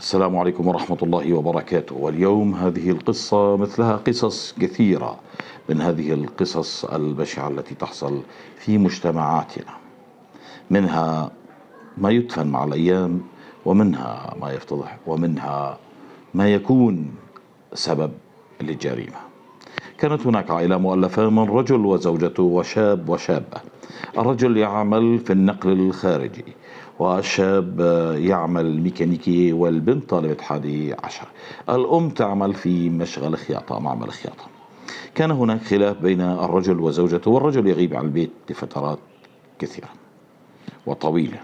السلام عليكم ورحمة الله وبركاته. واليوم هذه القصة مثلها قصص كثيرة من هذه القصص البشعة التي تحصل في مجتمعاتنا، منها ما يدفن مع الأيام، ومنها ما يفتضح، ومنها ما يكون سبب للجريمة. كانت هناك عائلة مؤلفة من رجل وزوجته وشاب وشابة. الرجل يعمل في النقل الخارجي، والشاب يعمل ميكانيكي، والبنت طالبة 11. الأم تعمل في مشغل خياطة، معمل خياطة. كان هناك خلاف بين الرجل وزوجته، والرجل يغيب عن البيت لفترات كثيرة وطويلة،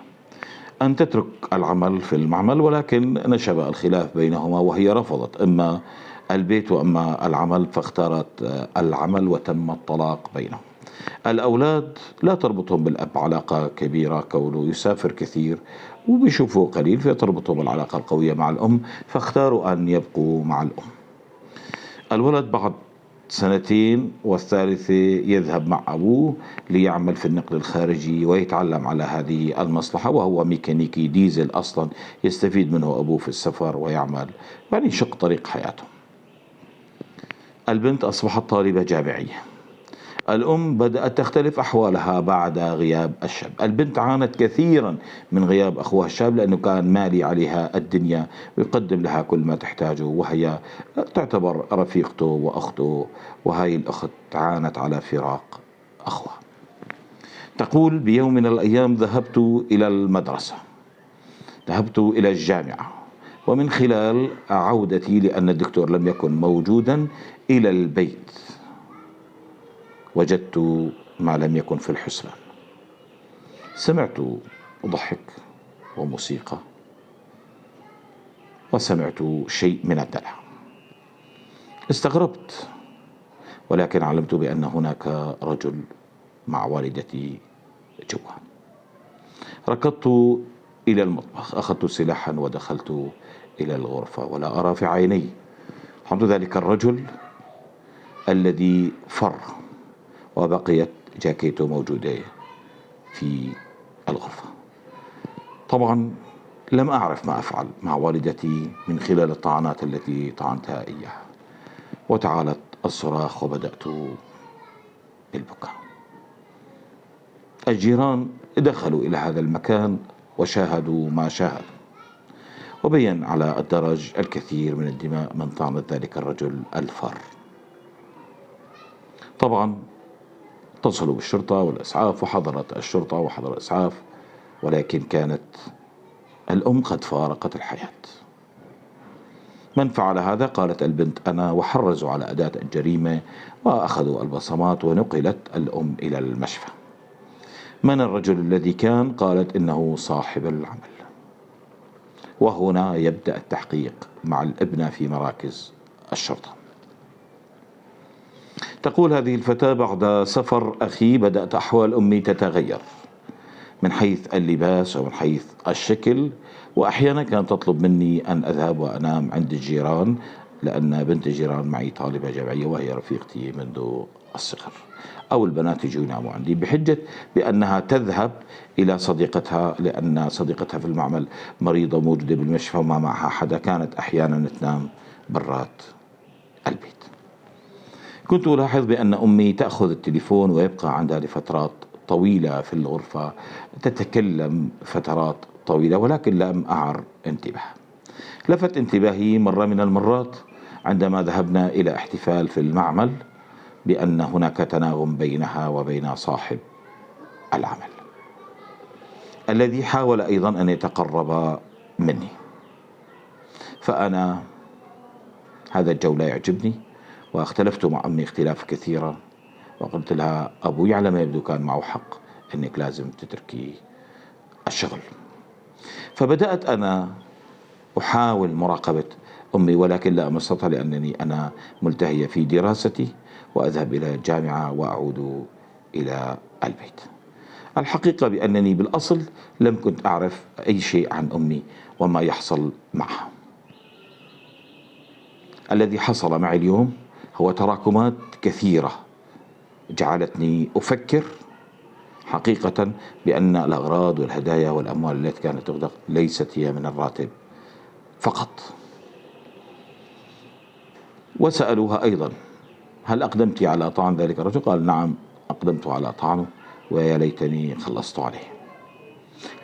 أن تترك العمل في المعمل، ولكن نشب الخلاف بينهما، وهي رفضت إما البيت وإما العمل، فاختارت العمل وتم الطلاق بينهم. الأولاد لا تربطهم بالأب علاقة كبيرة، كونه يسافر كثير وبيشوفوا قليل، فتربطهم العلاقة القوية مع الأم، فاختاروا أن يبقوا مع الأم. الولد بعد سنتين والثالثة يذهب مع أبوه ليعمل في النقل الخارجي ويتعلم على هذه المصلحة، وهو ميكانيكي ديزل أصلا، يستفيد منه أبوه في السفر ويعمل، يعني شق طريق حياته. البنت أصبحت طالبة جامعية. الأم بدأت تختلف أحوالها بعد غياب الشاب. البنت عانت كثيرا من غياب أخوها الشاب، لأنه كان مالي عليها الدنيا ويقدم لها كل ما تحتاجه، وهي تعتبر رفيقته وأخته، وهي الأخت عانت على فراق أخوها. تقول: بيوم من الأيام ذهبت إلى المدرسة، ذهبت إلى الجامعة، ومن خلال عودتي لأن الدكتور لم يكن موجودا إلى البيت وجدت ما لم يكن في الحسبان. سمعت ضحك وموسيقى، وسمعت شيء من الدلع. استغربت، ولكن علمت بأن هناك رجل مع والدتي جوا. ركضت إلى المطبخ، أخذت سلاحا ودخلت إلى الغرفة، ولا أرى في عيني حمد ذلك الرجل الذي فر، وبقيت جاكيته موجودة في الغرفة. طبعا لم أعرف ما أفعل مع والدتي من خلال الطعنات التي طعنتها إياها، وتعالت الصراخ وبدأت بالبكاء. الجيران دخلوا إلى هذا المكان وشاهدوا ما شاهدوا، وبين على الدرج الكثير من الدماء من طعنة ذلك الرجل الفار. طبعا اتصلوا بالشرطة والإسعاف، وحضرت الشرطة وحضر الإسعاف، ولكن كانت الأم قد فارقت الحياة. من فعل هذا؟ قالت البنت أنا، وحرزوا على أداة الجريمة وأخذوا البصمات، ونقلت الأم إلى المشفى. من الرجل الذي كان؟ قالت إنه صاحب العمل. وهنا يبدأ التحقيق مع الابنة في مراكز الشرطة. تقول هذه الفتاة: بعد سفر أخي بدأت أحوال أمي تتغير من حيث اللباس ومن حيث الشكل، وأحيانا كانت تطلب مني أن أذهب وأنام عند الجيران، لأن بنت الجيران معي طالبة جامعية وهي رفيقتي منذ الصغر، أو البنات يجوا يناموا عندي، بحجة بأنها تذهب إلى صديقتها، لأن صديقتها في المعمل مريضة موجودة بالمشفى وما معها حدا. كانت أحيانا تنام برات البيت. كنت ألاحظ بأن أمي تأخذ التليفون ويبقى عندها لفترات طويلة في الغرفة، تتكلم فترات طويلة، ولكن لم أعر انتباه. لفت انتباهي مرة من المرات عندما ذهبنا إلى احتفال في المعمل بأن هناك تناغم بينها وبين صاحب العمل، الذي حاول أيضا أن يتقرب مني. فأنا هذا الجو لا يعجبني، واختلفت مع أمي اختلاف كثيرا، وقلت لها أبوي على ما يبدو كان معه حق، أنك لازم تتركي الشغل. فبدأت أنا أحاول مراقبة أمي، ولكن لا أستطيع، لأنني أنا ملتهية في دراستي، وأذهب إلى الجامعة وأعود إلى البيت. الحقيقة بأنني بالأصل لم كنت أعرف أي شيء عن أمي وما يحصل معها. الذي حصل معي اليوم هو تراكمات كثيرة جعلتني أفكر حقيقة بأن الأغراض والهدايا والأموال التي كانت تغدق ليست هي من الراتب فقط. وسألوها أيضا: هل أقدمت على طعن ذلك الرجل؟ قال: نعم، أقدمت على طعنه، ويا ليتني خلصت عليه.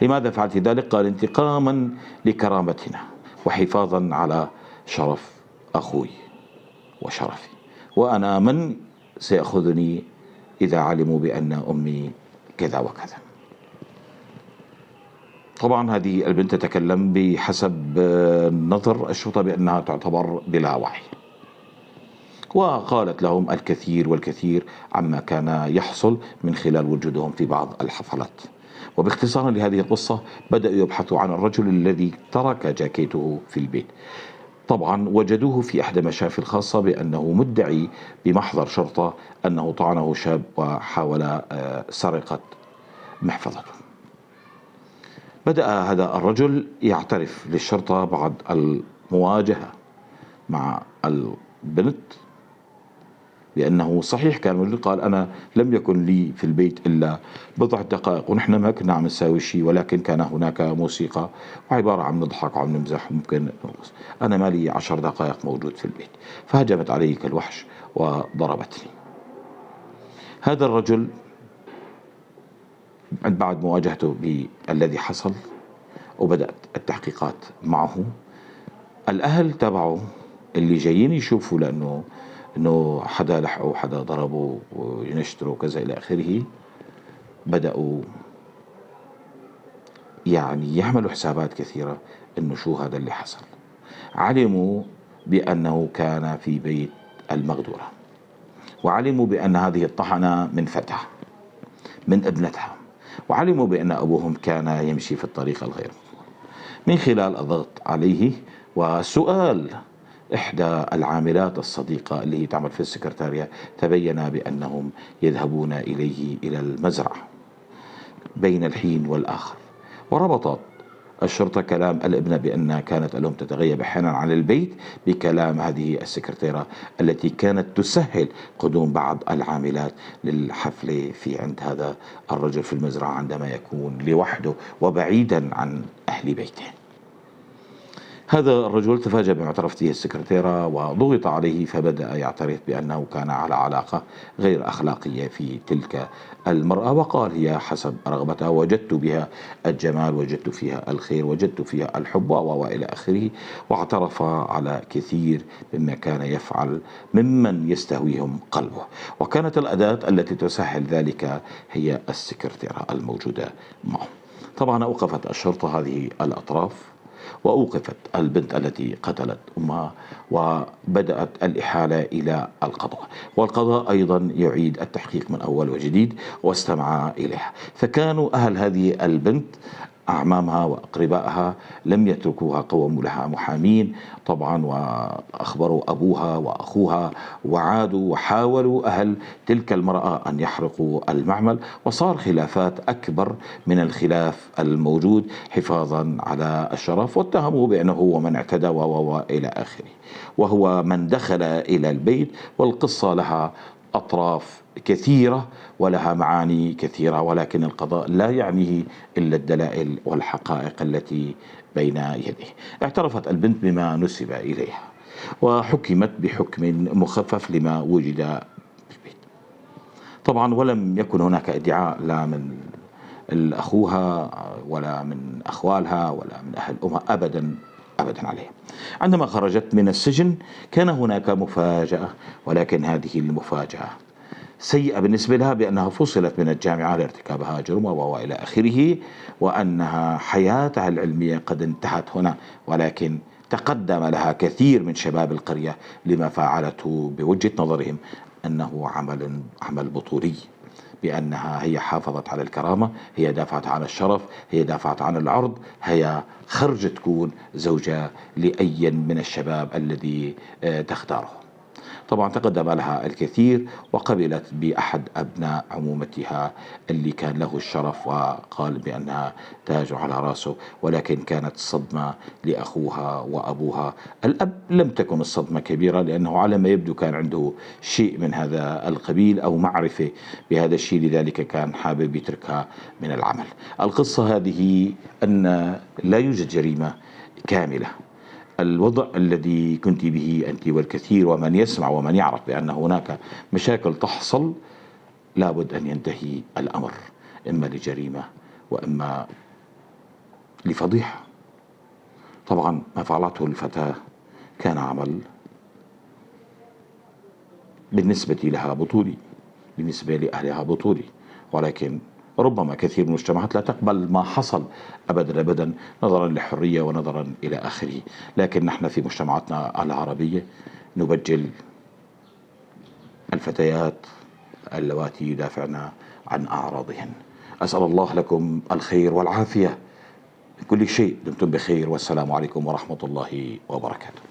لماذا فعلت ذلك؟ قال: انتقاما لكرامتنا وحفاظا على شرف أخوي وشرفي، وأنا من سيأخذني إذا علموا بأن أمي كذا وكذا. طبعا هذه البنت تتكلم بحسب نظر الشرطة بأنها تعتبر بلا وعي، وقالت لهم الكثير والكثير عما كان يحصل من خلال وجودهم في بعض الحفلات. وباختصار لهذه القصة، بدأوا يبحثوا عن الرجل الذي ترك جاكيته في البيت. طبعا وجدوه في إحدى مشافي الخاصة بأنه مدعي بمحضر شرطة أنه طعنه شاب وحاول سرقة محفظته. بدأ هذا الرجل يعترف للشرطة بعد المواجهة مع البنت بأنه صحيح كان موجود. قال: أنا لم يكن لي في البيت إلا بضع دقائق، ونحن ما كنا عم نساوي شيء، ولكن كان هناك موسيقى وعبارة عم نضحك وعم نمزح وممكن نرقص. أنا ما لي 10 دقائق موجود في البيت، فهجمت علي كالوحش وضربتني. هذا الرجل بعد مواجهته بالذي حصل وبدأت التحقيقات معه، الأهل تبعه اللي جايين يشوفوا لأنه حدا لحقه وحدا ضربه وينشتروا كذا إلى آخره، بدأوا يعني يعملوا حسابات كثيرة إنه شو هذا اللي حصل. علموا بأنه كان في بيت المغدورة، وعلموا بأن هذه الطحنة من فتاة من ابنتها، وعلموا بأن أبوهم كان يمشي في الطريق الغير مضمون. من خلال الضغط عليه وسؤال إحدى العاملات الصديقة اللي هي تعمل في السكرتارية، تبين بأنهم يذهبون إليه إلى المزرعة بين الحين والآخر. وربطت الشرطة كلام الابنة بأنها كانت الأم تتغيب أحيانا عن البيت بكلام هذه السكرتيرة التي كانت تسهل قدوم بعض العاملات للحفلة في عند هذا الرجل في المزرعة عندما يكون لوحده وبعيدا عن أهل بيته. هذا الرجل تفاجأ بما اعترفت به السكرتيرة وضغط عليه، فبدأ يعترف بأنه كان على علاقة غير أخلاقية في تلك المرأة، وقال: هي حسب رغبتها، وجدت بها الجمال، وجدت فيها الخير، وجدت فيها الحب وإلى آخره. واعترف على كثير مما كان يفعل ممن يستهويهم قلبه، وكانت الأداة التي تسهل ذلك هي السكرتيرة الموجودة معه. طبعا أوقفت الشرطة هذه الأطراف، وأوقفت البنت التي قتلت أمها، وبدأت الإحالة إلى القضاء، والقضاء أيضا يعيد التحقيق من أول وجديد واستمع إليها. فكانوا أهل هذه البنت أعمامها وأقربائها لم يتركوها، قوموا لها محامين طبعا، وأخبروا أبوها وأخوها، وعادوا وحاولوا أهل تلك المرأة أن يحرقوا المعمل، وصار خلافات أكبر من الخلاف الموجود حفاظا على الشرف، واتهموه بأنه هو من اعتدى وإلى آخره، وهو من دخل إلى البيت. والقصة لها أطراف كثيرة ولها معاني كثيرة، ولكن القضاء لا يعنيه إلا الدلائل والحقائق التي بين يديه. اعترفت البنت بما نسب إليها، وحكمت بحكم مخفف لما وجد بالبيت. طبعا ولم يكن هناك ادعاء لا من أخوها ولا من أخوالها ولا من أهل أمها أبدا أبدا عليها. عندما خرجت من السجن كان هناك مفاجأة، ولكن هذه المفاجأة سيئة بالنسبة لها، بأنها فصلت من الجامعة لارتكابها جرم وإلى آخره، وأنها حياتها العلمية قد انتهت هنا. ولكن تقدم لها كثير من شباب القرية لما فعلته بوجهة نظرهم أنه عمل بطولي، بأنها هي حافظت على الكرامة، هي دافعت عن الشرف، هي دافعت عن العرض، هي خرجت تكون زوجة لأي من الشباب الذي تختاره. طبعا تقدم لها الكثير، وقبلت بأحد أبناء عمومتها اللي كان له الشرف وقال بأنها تاج على رأسه، ولكن كانت صدمة لأخوها وأبوها. الأب لم تكن الصدمة كبيرة، لأنه على ما يبدو كان عنده شيء من هذا القبيل أو معرفة بهذا الشيء، لذلك كان حابب يتركها من العمل. القصة هذه أن لا يوجد جريمة كاملة، الوضع الذي كنت به أنت والكثير ومن يسمع ومن يعرف بأن هناك مشاكل تحصل، لابد أن ينتهي الأمر، إما لجريمة وإما لفضيحة. طبعا ما فعلته الفتاة كان عمل بالنسبة لها بطولي، بالنسبة لأهلها بطولي، ولكن ربما كثير من المجتمعات لا تقبل ما حصل أبدا أبدا، نظرا للحرية ونظرا إلى آخره. لكن نحن في مجتمعاتنا العربية نبجل الفتيات اللواتي يدافعن عن أعراضهن. أسأل الله لكم الخير والعافية من كل شيء، دمتم بخير، والسلام عليكم ورحمة الله وبركاته.